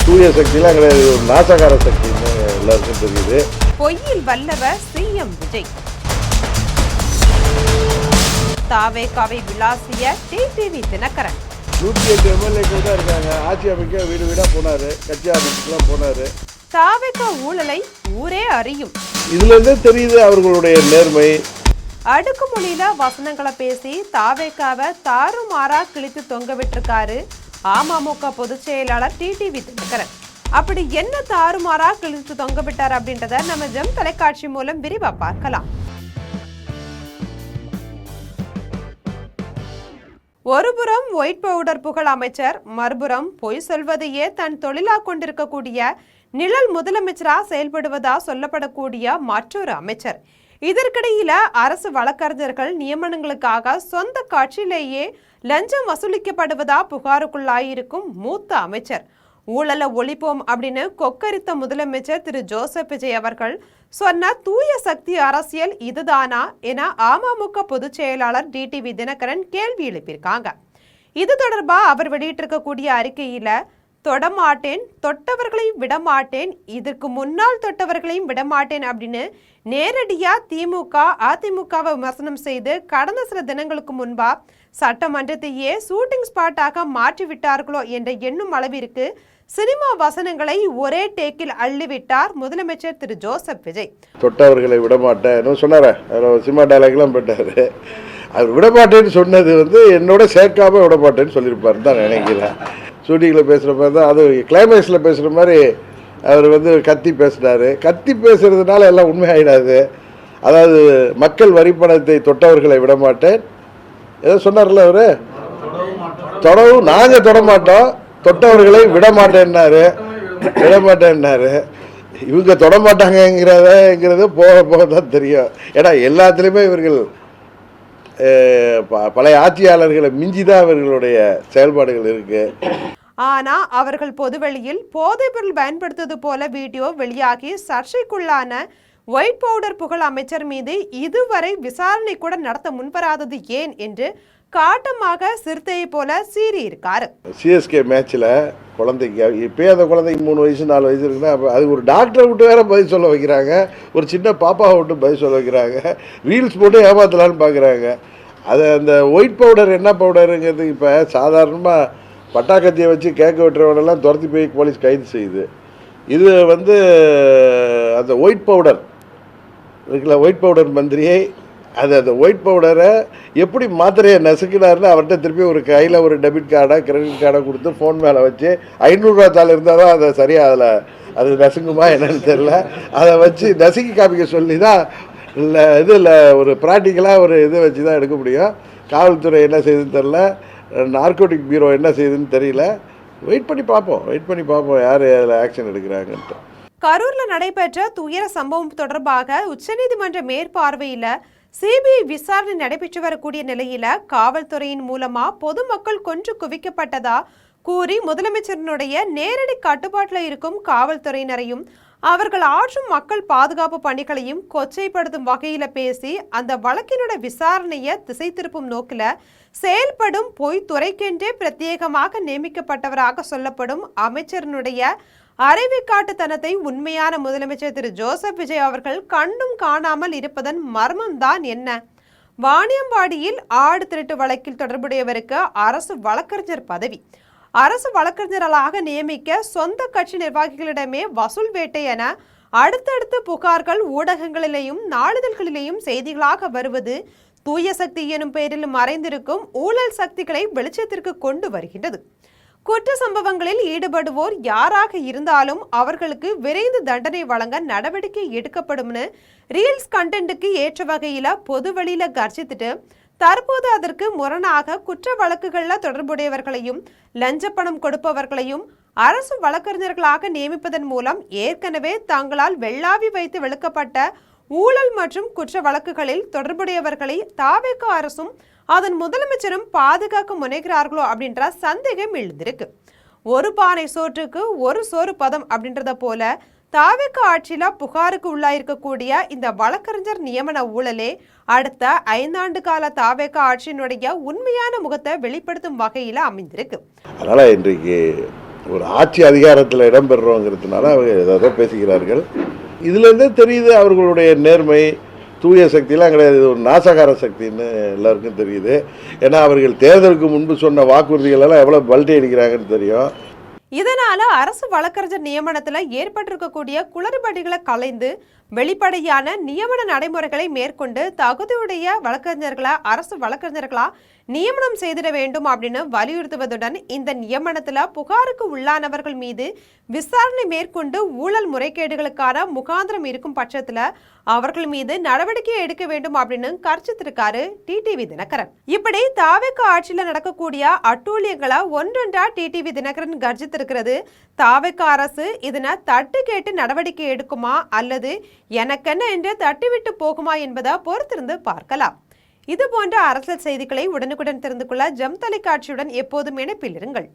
தூய சக்தியெல்லாம் கிடையாது, ஒரு நாசகார சக்தின்னு எல்லாருக்கும் தெரியுது. பொய்யில் வல்லவர் சிஎம் விஜய். தாவேகாவை விளாசிய டிடிவி தினகரன். 108 எம்எல்ஏக்கள் தான் இருக்காங்க. ஆட்சி அமைக்க வீடு வீடா போனாரு, கட்சி ஆஃபீஸுக்குலாம் போனாரு. தாவேகா ஊழலை ஊரே அறியும். இதுல இருந்தே தெரியுது அவர்களுடைய நேர்மை. அடுக்குமொழியில வசனங்களை பேசி தாவேகாவை தாறுமாறா கிழித்து தொங்க விட்டிருக்காரு அமமுக பொதுச் செயலாளர் டிடிவி தினகரன். அப்படி என்ன தாறுமாறா கிழித்து தொங்க விட்டார் அப்படின்றத நம்ம ஜெம் தொலைக்காட்சி மூலம் விரிவா பார்க்கலாம். ஒருபுறம் ஒயிட் பவுடர் புகழ் அமைச்சர், மறுபுறம் பொய் சொல்வதையே தன் தொழிலா கொண்டிருக்கக்கூடிய நிழல் முதலமைச்சரா செயல்படுவதா சொல்லப்படக்கூடிய மற்றொரு அமைச்சர். இதற்கிடையில அரசு வழக்கறிஞர்கள் நியமனங்களுக்காக சொந்த கட்சியிலேயே லஞ்சம் வசூலிக்கப்படுவதா புகாருக்குள்ளாயிருக்கும் மூத்த அமைச்சர். ஊழலை ஒழிப்போம் அப்படின்னு கொக்கரித்த முதலமைச்சர் திரு ஜோசப் விஜய் அவர்கள் சொன்ன தூய சக்தி அரசியல் இதுதானா என அமமுக பொதுச் செயலாளர் டிடிவி தினகரன் கேள்வி எழுப்பியிருக்காங்க. இது தொடர்பா அவர் வெளியிட்டிருக்கக்கூடிய அறிக்கையில, தொடமாட்டேன், தொட்டவர்களையும் விடமாட்டேன், இதற்கு முன்னால் தொட்டவர்களையும் விடமாட்டேன் அப்படின்னு நேரடியா திமுக அதிமுகவை விமர்சனம் செய்து கடந்த சில தினங்களுக்கு முன்பா சட்டமன்றத்தையே ஷூட்டிங் ஸ்பாட்டாக மாற்றி விட்டார்களோ என்ற எண்ணும் அளவிற்கு சினிமா வசனங்களை ஒரே டேக்கில் அள்ளிவிட்டார் முதலமைச்சர் திரு ஜோசப் விஜய். தொட்டவர்களை விடமாட்டேன் சொன்னார, சினிமா டைலாக்லாம் போட்டாரு. அவர் விடமாட்டேன்னு சொன்னது என்னோட சேர்க்காம விடமாட்டேன்னு சொல்லியிருப்பாருன்னு தான் நினைக்கிறேன். ஷூட்டிங்கில் பேசுகிற மாதிரி தான், அது கிளைமேக்ஸில் பேசுகிற மாதிரி அவர் கத்தி பேசினார். கத்தி பேசுகிறதுனால எல்லாம் உண்மையாயிடாது. அதாவது மக்கள் வரிப்பணத்தை தொட்டவர்களை விடமாட்டேன் ஏதோ சொன்னார்ல அவர், தொடவும் நாங்கள் தொடமாட்டோம், தொட்டவர்களை விடமாட்டேன்னாரு. இவங்க தொடமாட்டாங்கிறது போக போக தான் தெரியும். ஏன்னா எல்லாத்துலேயுமே இவர்கள் பழைய ஆட்சியாளர்களை மிஞ்சிதான் இவர்களுடைய செயல்பாடுகள் இருக்கு. ஆனா அவர்கள் பொதுவெளியில் போதைப் பொருள் பயன்படுத்துவது போல வீடியோ வெளியாகி சர்ச்சைக்குள்ளான ஒயிட் பவுடர் புகழ் அமைச்சர் மீது இதுவரை விசாரணை கூட நடத்த முன்வராதது ஏன் என்று காட்டமாக சிறுத்தையை போல சீறி இருக்காரு. சிஎஸ்கே மேட்ச்ல குழந்தைக்கு இப்பயே அந்த குழந்தைக்கு 3 வயசு 4 வயசு இருக்குன்னா அது ஒரு டாக்டரை விட்டு வேற பதில் சொல்ல வைக்கிறாங்க, ஒரு சின்ன பாப்பாவை விட்டு பதில் சொல்ல வைக்கிறாங்க, ரீல்ஸ் போட்டு ஏமாத்தலான்னு பார்க்குறாங்க. அது அந்த ஒயிட் பவுடர் என்ன பவுடருங்கிறது இப்போ சாதாரணமாக பட்டாக்கத்தியை வச்சு கேட்க விட்டுறவனெல்லாம் துரத்தி போய் போலீஸ் கைது செய்யுது. இது அந்த ஒயிட் பவுடர் இருக்குல்ல, ஒயிட் பவுடர் மந்திரியை அந்த ஒயிட் பவுடரை எப்படி மாத்திரையை நசுக்கினார்னு அவர்கிட்ட திருப்பி ஒரு கையில் ஒரு டெபிட் கார்டை கிரெடிட் கார்டை கொடுத்து ஃபோன் மேலே வச்சு 500 ரூபா தாள் இருந்தால் தான் அதை சரியாக அது நசுங்குமா என்னன்னு தெரில, அதை வச்சு நசுக்கி காமிக்க சொல்லி தான் இல்லை ஒரு ப்ராக்டிக்கலாக ஒரு இதை வச்சு தான் எடுக்க முடியும். காவல்துறை என்ன செய்யுதுன்னு தெரில, நார்கோட்டிக் பியூரோ என்ன செய்யுதுன்னு தெரியல. வெயிட் பண்ணி பார்ப்போம் யார் அதில் ஆக்ஷன் எடுக்கிறாங்கன்ட்டு. கரூர்ல நடைபெற்ற துயர சம்பவம் தொடர்பாக உச்சநீதிமன்ற மேற்பார்வையில சிபிஐ விசாரணை நடைபெற்று வரக்கூடிய நிலையில காவல்துறையின் மூலமா பொதுமக்கள் கொன்று குவிக்கப்பட்டதா கூறி முதலமைச்சரினுடைய நேரடி கட்டுப்பாட்டில் இருக்கும் காவல்துறையினரையும் அவர்கள் ஆற்றும் மக்கள் பாதுகாப்பு பணிகளையும் கொச்சைப்படுத்தும் வகையில பேசி அந்த வழக்கினோட விசாரணையை திசை திருப்பும் நோக்கில செயல்படும் பொய் துறைக்கென்றே பிரத்யேகமாக நியமிக்கப்பட்டவராக சொல்லப்படும் அமைச்சரினுடைய அறிவுக்காட்டுத்தனத்தை உண்மையான முதலமைச்சர் திரு ஜோசப் விஜய் அவர்கள் கண்டும் காணாமல் இருப்பதன் மர்மம்தான் என்ன? வாணியம்பாடியில் ஆடு திருட்டு வழக்கில் தொடர்புடையவருக்கு அரசு வழக்கறிஞர் பதவி, அரசு வழக்கறிஞர்களாக நியமிக்க சொந்த கட்சி நிர்வாகிகளிடமே வசூல் வேட்டை என அடுத்தடுத்த புகார்கள் ஊடகங்களிலேயும் நாளிதழ்களிலேயும் செய்திகளாக வருவது தூய சக்தி எனும் பெயரில் மறைந்திருக்கும் ஊழல் சக்திகளை வெளிச்சத்திற்கு கொண்டு வருகின்றது. குற்ற சம்பவங்களில் ஈடுபடுவோர் யாராக இருந்தாலும் அவர்களுக்கு விரைந்து தண்டனை வழங்க நடவடிக்கை எடுக்கப்படும்னு ரீல்ஸ் கண்டென்ட்டுக்கு ஏற்ற வகையில பொது வழியில கர்ஜித்துட்டு தற்போது அதற்கு முரணாக குற்ற வழக்குகள்ல தொடர்புடையவர்களையும் லஞ்ச பணம் கொடுப்பவர்களையும் அரசு வழக்கறிஞர்களாக நியமிப்பதன் மூலம் ஏற்கனவே தங்களால் வெள்ளாவி வைத்து வெளுக்கப்பட்ட ஊழல் மற்றும் குற்ற வழக்குகளில் தொடர்புடையவர்களை தாவேக அரசும் அதன் முதலமைச்சரும் பாதுகாக்க முனைகிறார்களோ அப்படின்ற சந்தேகம் எழுந்திருக்கு. ஒரு பானை சோற்றுக்கு ஒரு சோறு பதம் அப்படின்றத போல தாவேக ஆட்சியில புகாருக்கு உள்ளாயிருக்கக்கூடிய இந்த வழக்கறிஞர் நியமன ஊழலே அடுத்த 5 ஆண்டு கால தாவேக ஆட்சியினுடைய உண்மையான முகத்தை வெளிப்படுத்தும் வகையில அமைந்திருக்கு. அதனால இன்றைக்கு ஒரு ஆட்சி அதிகாரத்தில் இடம்பெறுறோங்கிறதுனால அவங்க ஏதோ பேசுகிறார்கள். இதுலேருந்தே தெரியுது அவர்களுடைய நேர்மை, தூய சக்தியெலாம் கிடையாது, இது ஒரு நாசகார சக்தின்னு எல்லாருக்கும் தெரியுது. ஏன்னா அவர்கள் தேர்தலுக்கு முன்பு சொன்ன வாக்குறுதிகளெல்லாம் எவ்வளோ பல்ட்டி அடிக்கிறாங்கன்னு தெரியும். இதனால அரசு வழக்கறிஞர் நியமனத்துல ஏற்பட்டிருக்கக்கூடிய குளறுபடிகளை கலைந்து வெளிப்படையான நியமன நடைமுறைகளை மேற்கொண்டு தகுதியுடைய வழக்கறிஞர்களா அரசு வழக்கறிஞர்களா நியமனம் செய்திட வேண்டும் அப்படின்னு வலியுறுத்துவதுடன் இந்த நியமனத்துல புகாருக்கு உள்ளானவர்கள் மீது விசாரணை மேற்கொண்டு ஊழல் முறைகேடுகளுக்கான முகாந்திரம் இருக்கும் பட்சத்துல அவர்கள் மீது நடவடிக்கை எடுக்க வேண்டும் அப்படின்னு கர்ச்சித்திருக்காரு டிடிவி தினகரன். இப்படி தாவேக ஆட்சியில நடக்கக்கூடிய அட்டூழியங்களை ஒன்றொன்றா டிடிவி தினகரன் கர்ஜித்திருக்கிறது. தாவேக அரசு இதனை தட்டு கேட்டு நடவடிக்கை எடுக்குமா அல்லது எனக்கென்ன என்று தட்டிவிட்டு போகுமா என்பதை பொறுத்திருந்து பார்க்கலாம். இது போன்ற அரசியல் செய்திகளை உடனுக்குடன் தெரிந்து கொள்ள ஜெம் தொலைக்காட்சியுடன் எப்போதும் இணைப்பில் இருங்கள்.